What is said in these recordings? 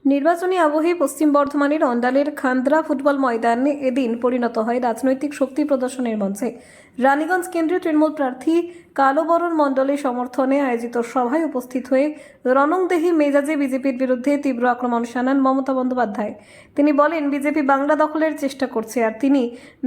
নির্বাচনী আবহে পশ্চিম বর্ধমানের অন্ডালের খান্দ্রা ফুটবল ময়দানে এদিন পরিণত হয় রাজনৈতিক শক্তি প্রদর্শনের মঞ্চে। রানীগঞ্জ কেন্দ্রীয় তৃণমূল প্রার্থী কালোবরণ মণ্ডলের সমর্থনে আয়োজিত সভায় উপস্থিত হয়ে রণংদেহী মেজাজে বিজেপির বিরুদ্ধে তীব্র আক্রমণ শানান মমতা বন্দ্যোপাধ্যায়। তিনি বলেন, বিজেপি বাংলা দখলের চেষ্টা করছে আর তিনি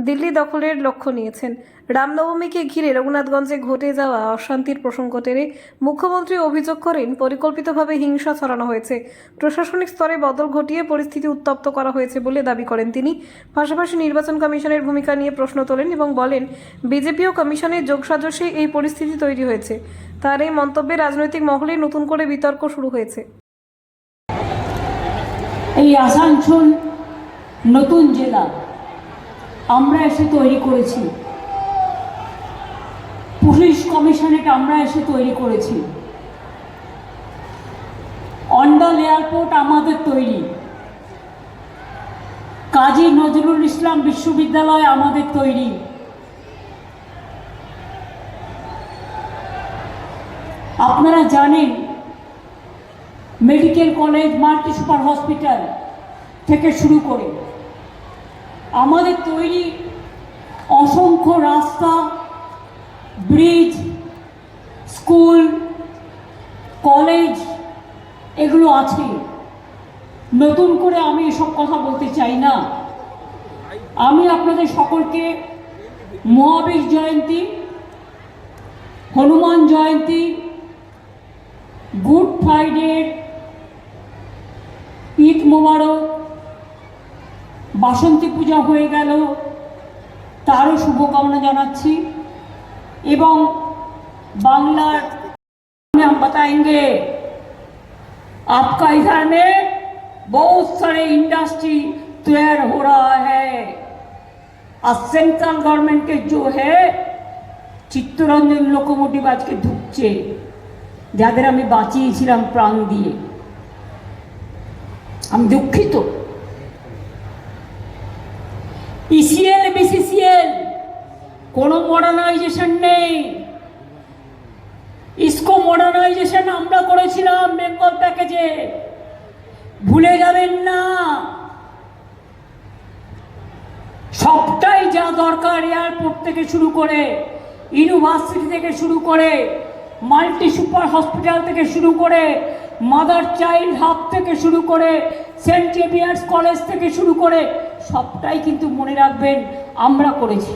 দিল্লি দখলের লক্ষ্য নিয়েছেন। রামনবমীকে ঘিরে রঘুনাথগঞ্জে ঘটে যাওয়া অশান্তির প্রসঙ্গ টেনে মুখ্যমন্ত্রী অভিযোগ করেন, পরিকল্পিতভাবে হিংসা ছড়ানো হয়েছে, প্রশাসনিক স্তরে বদল ঘটিয়ে পরিস্থিতি উত্তপ্ত করা হয়েছে বলে দাবি করেন তিনি। পাশাপাশি নির্বাচন কমিশনের ভূমিকা নিয়ে প্রশ্ন তোলেন এবং বলেন, বিজেপি ও কমিশনের যোগসাজশে এই পরিস্থিতি তৈরি হয়েছে। তার এই মন্তব্যে রাজনৈতিক মহলে নতুন করে বিতর্ক শুরু হয়েছে। এই আসানসোল নতুন জেলা আমরা এসে তৈরি করেছি, পুলিশ কমিশনারেট আমরা এসে তৈরি করেছি, অন্ডাল এয়ারপোর্ট আমাদের তৈরি, কাজী নজরুল ইসলাম বিশ্ববিদ্যালয় আমাদের তৈরি, আপনারা জানেন medical college, multi super hospital থেকে শুরু করে আমাদের তৈরি অসংখ্য রাস্তা, ব্রিজ, স্কুল, কলেজ এগুলো আছে। নতুন করে আমি এসব কথা বলতে চাই না। আমি আপনাদের সকলকে মহাবীর জয়ন্তী, হনুমান জয়ন্তী, গুড ফ্রাইডে, ঈদ মোবারক, বাসন্তী পূজা হয়ে গেল তারও শুভকামনা জানাচ্ছি। এবং बांग्ला हम बताएंगे आपका इधर में बहुत सारे इंडस्ट्री तैयार हो रहा है और सेंट्रल गवर्नमेंट के जो है चित्तरंजन लोकोमोटिव आज के ढुकছে যাদের আমি বাঁচিয়েছিলাম প্রাণ দিয়ে। আমি দুঃখিত। ইসিএল বিসিসিএল কোনো মডার্নাইজেশন নেই। इसको মডার্নাইজেশন আমরা করেছিলাম বেঙ্গল প্যাকেজে, ভুলে যাবেন না। সবটাই যা দরকার, এয়ারপোর্ট থেকে শুরু করে, ইউনিভার্সিটি থেকে শুরু করে, মাল্টি সুপার হসপিটাল থেকে শুরু করে, মাদার চাইল্ড হাব থেকে শুরু করে, সেন্ট জেভিয়ার্স কলেজ থেকে শুরু করে, সবটাই কিন্তু মনে রাখবেন আমরা করেছি।